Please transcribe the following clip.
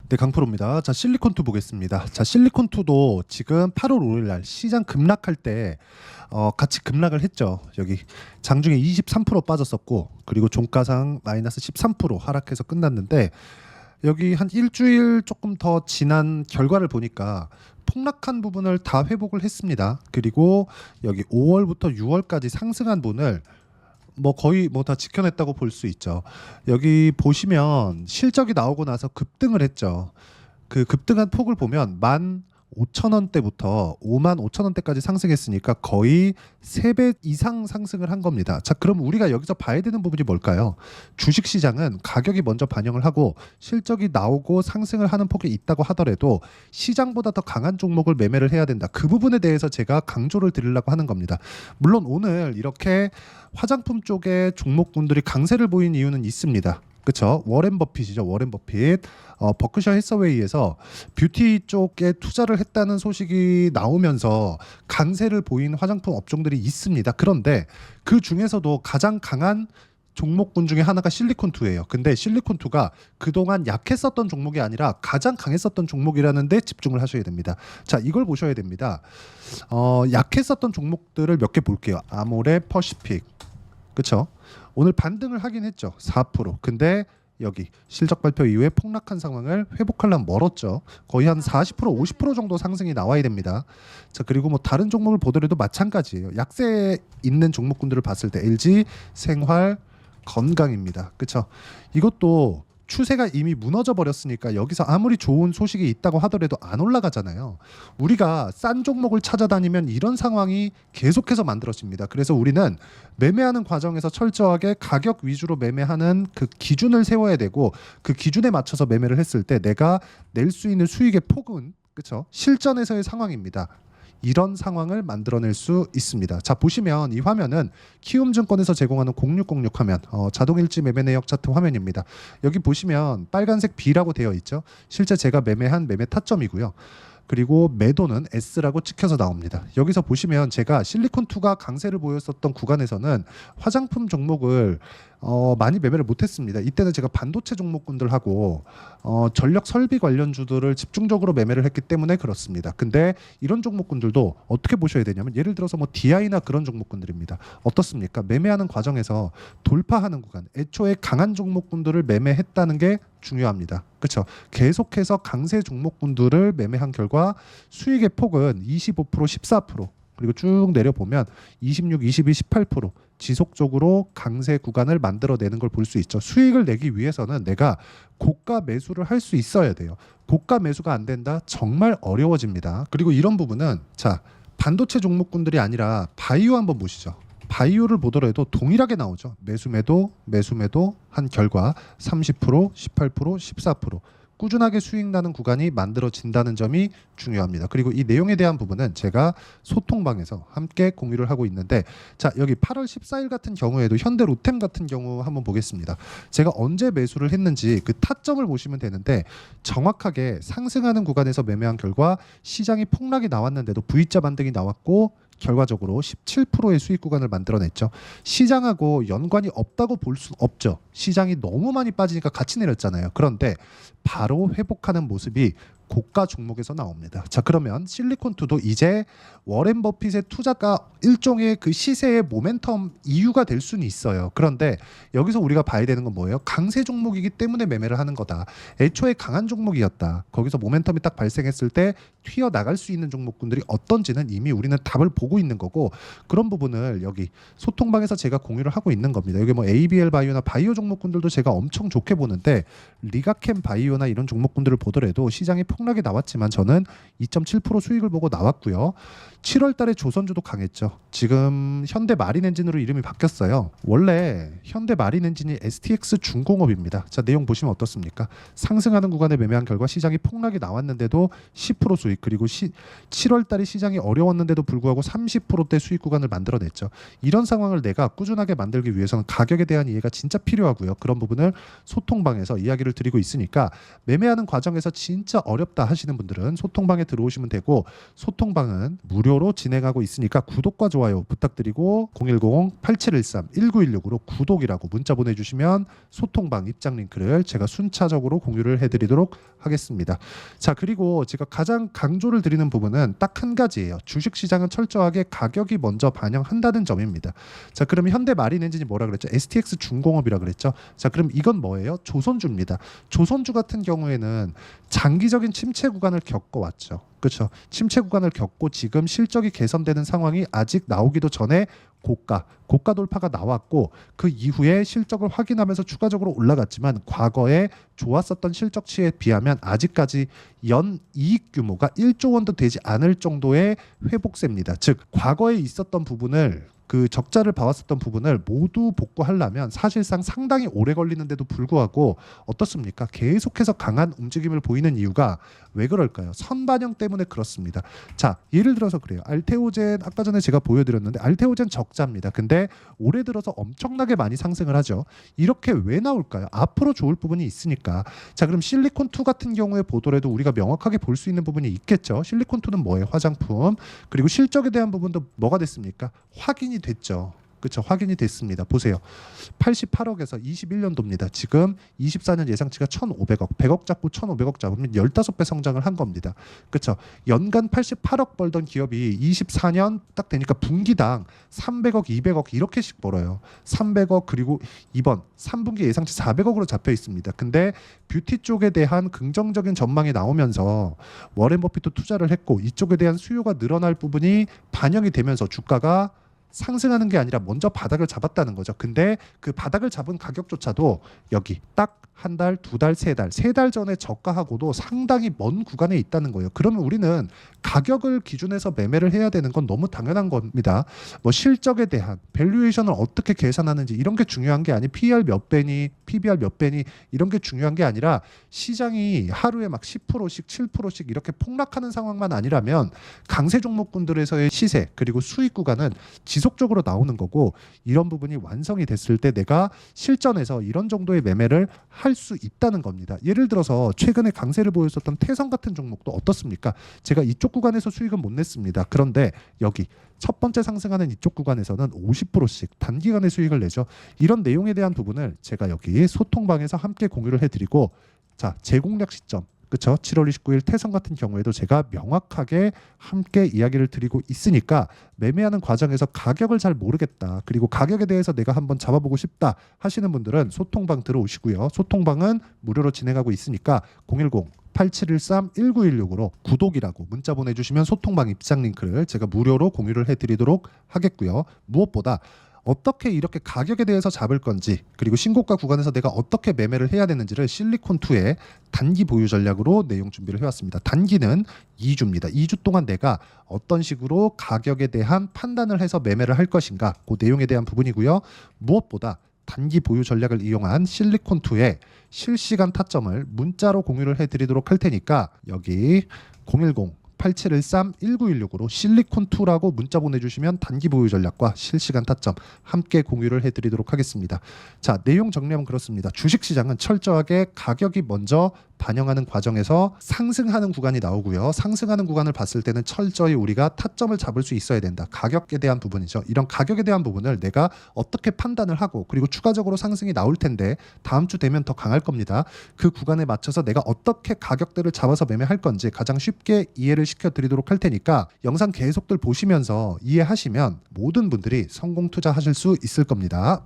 네, 강프로입니다. 자, 실리콘투 보겠습니다. 자, 실리콘투도 지금 8월 5일 날 시장 급락할 때 같이 급락을 했죠. 여기 장중에 23% 빠졌었고, 그리고 종가상 마이너스 13% 하락해서 끝났는데, 여기 한 일주일 조금 더 지난 결과를 보니까 폭락한 부분을 다 회복을 했습니다. 그리고 여기 5월부터 6월까지 상승한 분을 뭐 거의 뭐 다 지켜냈다고 볼 수 있죠. 여기 보시면 실적이 나오고 나서 급등을 했죠. 그 급등한 폭을 보면 15,000원대부터 55,000원대까지 상승했으니까 거의 3배 이상 상승을 한 겁니다. 자, 그럼 우리가 여기서 봐야 되는 부분이 뭘까요? 주식 시장은 가격이 먼저 반영을 하고 실적이 나오고 상승을 하는 폭이 있다고 하더라도 시장보다 더 강한 종목을 매매를 해야 된다. 그 부분에 대해서 제가 강조를 드리려고 하는 겁니다. 물론 오늘 이렇게 화장품 쪽에 종목군들이 강세를 보인 이유는 있습니다. 그렇죠. 워렌 버핏이죠. 워렌 버핏. 버크셔 해서웨이에서 뷰티 쪽에 투자를 했다는 소식이 나오면서 강세를 보인 화장품 업종들이 있습니다. 그런데 그 중에서도 가장 강한 종목군 중에 하나가 실리콘투예요. 근데 실리콘투가 그동안 약했었던 종목이 아니라 가장 강했었던 종목이라는 데 집중을 하셔야 됩니다. 자, 이걸 보셔야 됩니다. 약했었던 종목들을 몇 개 볼게요. 아모레, 퍼시픽. 그렇죠? 오늘 반등을 하긴 했죠. 4%. 근데 여기 실적 발표 이후에 폭락한 상황을 회복하려면 멀었죠. 거의 한 40%, 50% 정도 상승이 나와야 됩니다. 자, 그리고 뭐 다른 종목을 보더라도 마찬가지예요. 약세에 있는 종목군들을 봤을 때 LG, 생활, 건강입니다. 그렇죠? 이것도 추세가 이미 무너져 버렸으니까 여기서 아무리 좋은 소식이 있다고 하더라도 안 올라가잖아요. 우리가 싼 종목을 찾아다니면 이런 상황이 계속해서 만들어집니다. 그래서 우리는 매매하는 과정에서 철저하게 가격 위주로 매매하는 그 기준을 세워야 되고, 그 기준에 맞춰서 매매를 했을 때 내가 낼 수 있는 수익의 폭은, 그렇죠? 실전에서의 상황입니다. 이런 상황을 만들어낼 수 있습니다. 자, 보시면 이 화면은 키움증권에서 제공하는 0606 화면, 자동일지 매매 내역 차트 화면입니다. 여기 보시면 빨간색 B라고 되어 있죠. 실제 제가 매매한 매매 타점이고요. 그리고 매도는 S라고 찍혀서 나옵니다. 여기서 보시면 제가 실리콘2가 강세를 보였었던 구간에서는 화장품 종목을 많이 매매를 못했습니다. 이때는 제가 반도체 종목군들하고 전력 설비 관련주들을 집중적으로 매매를 했기 때문에 그렇습니다. 근데 이런 종목군들도 어떻게 보셔야 되냐면, 예를 들어서 뭐 DI나 그런 종목군들입니다. 어떻습니까? 매매하는 과정에서 돌파하는 구간, 애초에 강한 종목군들을 매매했다는 게 중요합니다. 그렇죠? 계속해서 강세 종목군들을 매매한 결과 수익의 폭은 25%, 14%, 그리고 쭉 내려보면 26, 22, 18% 지속적으로 강세 구간을 만들어내는 걸 볼 수 있죠. 수익을 내기 위해서는 내가 고가 매수를 할 수 있어야 돼요. 고가 매수가 안 된다? 정말 어려워집니다. 그리고 이런 부분은, 자, 반도체 종목군들이 아니라 바이오 한번 보시죠. 바이오를 보더라도 동일하게 나오죠. 매수 매도 매수 매도 한 결과 30%, 18%, 14% 꾸준하게 수익 나는 구간이 만들어진다는 점이 중요합니다. 그리고 이 내용에 대한 부분은 제가 소통방에서 함께 공유를 하고 있는데, 자, 여기 8월 14일 같은 경우에도 현대로템 같은 경우 한번 보겠습니다. 제가 언제 매수를 했는지 그 타점을 보시면 되는데, 정확하게 상승하는 구간에서 매매한 결과 시장이 폭락이 나왔는데도 V자 반등이 나왔고 결과적으로 17%의 수익 구간을 만들어냈죠. 시장하고 연관이 없다고 볼 수 없죠. 시장이 너무 많이 빠지니까 같이 내렸잖아요. 그런데 바로 회복하는 모습이 고가 종목에서 나옵니다. 자, 그러면 실리콘투도 이제 워렌 버핏의 투자가 일종의 그 시세의 모멘텀 이유가 될 수는 있어요. 그런데 여기서 우리가 봐야 되는 건 뭐예요? 강세 종목이기 때문에 매매를 하는 거다. 애초에 강한 종목이었다. 거기서 모멘텀이 딱 발생했을 때 튀어나갈 수 있는 종목군들이 어떤지는 이미 우리는 답을 보고 있는 거고, 그런 부분을 여기 소통방에서 제가 공유를 하고 있는 겁니다. 여기 뭐 ABL 바이오나 바이오 종목군들도 제가 엄청 좋게 보는데, 리가캠 바이오나 이런 종목군들을 보더라도 시장이 폭락이 나왔지만 저는 2.7% 수익을 보고 나왔고요. 7월 달에 조선주도 강했죠. 지금 현대 마린엔진으로 이름이 바뀌었어요. 원래 현대 마린엔진이 STX 중공업입니다. 자, 내용 보시면 어떻습니까? 상승하는 구간에 매매한 결과 시장이 폭락이 나왔는데도 10% 수익, 그리고 7월 달에 시장이 어려웠는데도 불구하고 30%대 수익 구간을 만들어냈죠. 이런 상황을 내가 꾸준하게 만들기 위해서는 가격에 대한 이해가 진짜 필요하고요. 그런 부분을 소통방에서 이야기를 드리고 있으니까 매매하는 과정에서 진짜 어렵 어렵다 하시는 분들은 소통방에 들어오시면 되고, 소통방은 무료로 진행하고 있으니까 구독과 좋아요 부탁드리고 010-8713-1916으로 구독이라고 문자 보내주시면 소통방 입장 링크를 제가 순차적으로 공유를 해드리도록 하겠습니다. 자, 그리고 제가 가장 강조를 드리는 부분은 딱 한 가지예요. 주식시장은 철저하게 가격이 먼저 반영한다는 점입니다. 자, 그럼 현대 마린엔진이 뭐라 그랬죠? STX 중공업이라 그랬죠. 자, 그럼 이건 뭐예요? 조선주입니다. 조선주 같은 경우에는 장기적인 침체 구간을 겪어왔죠. 그렇죠. 침체 구간을 겪고 지금 실적이 개선되는 상황이 아직 나오기도 전에 고가 돌파가 나왔고, 그 이후에 실적을 확인하면서 추가적으로 올라갔지만 과거에 좋았었던 실적치에 비하면 아직까지 연 이익 규모가 1조 원도 되지 않을 정도의 회복세입니다. 즉 과거에 있었던 부분을, 그 적자를 봐왔었던 부분을 모두 복구하려면 사실상 상당히 오래 걸리는데도 불구하고 어떻습니까? 계속해서 강한 움직임을 보이는 이유가 왜 그럴까요? 선반영 때문에 그렇습니다. 자, 예를 들어서 그래요. 알테오젠 아까 전에 제가 보여드렸는데 알테오젠 적자입니다. 근데 올해 들어서 엄청나게 많이 상승을 하죠. 이렇게 왜 나올까요? 앞으로 좋을 부분이 있으니까. 자, 그럼 실리콘2 같은 경우에 보더라도 우리가 명확하게 볼 수 있는 부분이 있겠죠. 실리콘2는 뭐예요? 화장품. 그리고 실적에 대한 부분도 뭐가 됐습니까? 확인이 됐죠. 그렇죠. 확인이 됐습니다. 보세요. 88억에서 21년도입니다. 지금 24년 예상치가 1,500억. 100억 잡고 1,500억 잡으면 15배 성장을 한 겁니다. 그렇죠. 연간 88억 벌던 기업이 24년 딱 되니까 분기당 300억, 200억 이렇게씩 벌어요. 300억, 그리고 이번 3분기 예상치 400억으로 잡혀 있습니다. 근데 뷰티 쪽에 대한 긍정적인 전망이 나오면서 워렌 버핏도 투자를 했고, 이쪽에 대한 수요가 늘어날 부분이 반영이 되면서 주가가 상승하는 게 아니라 먼저 바닥을 잡았다는 거죠. 근데 그 바닥을 잡은 가격조차도 여기 딱 한 달, 두 달, 세 달 전에 저가하고도 상당히 먼 구간에 있다는 거예요. 그러면 우리는 가격을 기준해서 매매를 해야 되는 건 너무 당연한 겁니다. 뭐 실적에 대한 밸류에이션을 어떻게 계산하는지 이런 게 중요한 게 아니, PER 몇 배니, PBR 몇 배니 이런 게 중요한 게 아니라, 시장이 하루에 막 10%씩 7%씩 이렇게 폭락하는 상황만 아니라면 강세 종목군들에서의 시세 그리고 수익 구간은 지속적으로 나오는 거고, 이런 부분이 완성이 됐을 때 내가 실전에서 이런 정도의 매매를 할 수 있다는 겁니다. 예를 들어서 최근에 강세를 보였었던 태성 같은 종목도 어떻습니까? 제가 이쪽 구간에서 수익은 못 냈습니다. 그런데 여기 첫 번째 상승하는 이쪽 구간에서는 50%씩 단기간에 수익을 내죠. 이런 내용에 대한 부분을 제가 여기 소통방에서 함께 공유를 해드리고, 자, 재공략 시점, 그렇죠. 7월 29일 태성 같은 경우에도 제가 명확하게 함께 이야기를 드리고 있으니까, 매매하는 과정에서 가격을 잘 모르겠다, 그리고 가격에 대해서 내가 한번 잡아보고 싶다 하시는 분들은 소통방 들어오시고요. 소통방은 무료로 진행하고 있으니까 010-8713-1916으로 구독이라고 문자 보내주시면 소통방 입장 링크를 제가 무료로 공유를 해드리도록 하겠고요. 무엇보다 어떻게 이렇게 가격에 대해서 잡을 건지, 그리고 신고가 구간에서 내가 어떻게 매매를 해야 되는지를 실리콘2의 단기 보유 전략으로 내용 준비를 해왔습니다. 단기는 2주입니다. 2주 동안 내가 어떤 식으로 가격에 대한 판단을 해서 매매를 할 것인가, 그 내용에 대한 부분이고요. 무엇보다 단기 보유 전략을 이용한 실리콘2의 실시간 타점을 문자로 공유를 해드리도록 할 테니까, 여기 010-8713-1916으로 실리콘2라고 문자 보내주시면 단기 보유 전략과 실시간 타점 함께 공유를 해드리도록 하겠습니다. 자, 내용 정리하면 그렇습니다. 주식시장은 철저하게 가격이 먼저 반영하는 과정에서 상승하는 구간이 나오고요. 상승하는 구간을 봤을 때는 철저히 우리가 타점을 잡을 수 있어야 된다. 가격에 대한 부분이죠. 이런 가격에 대한 부분을 내가 어떻게 판단을 하고, 그리고 추가적으로 상승이 나올 텐데 다음 주 되면 더 강할 겁니다. 그 구간에 맞춰서 내가 어떻게 가격대를 잡아서 매매할 건지 가장 쉽게 이해를 시켜드리도록 할 테니까, 영상 계속들 보시면서 이해하시면 모든 분들이 성공 투자하실 수 있을 겁니다.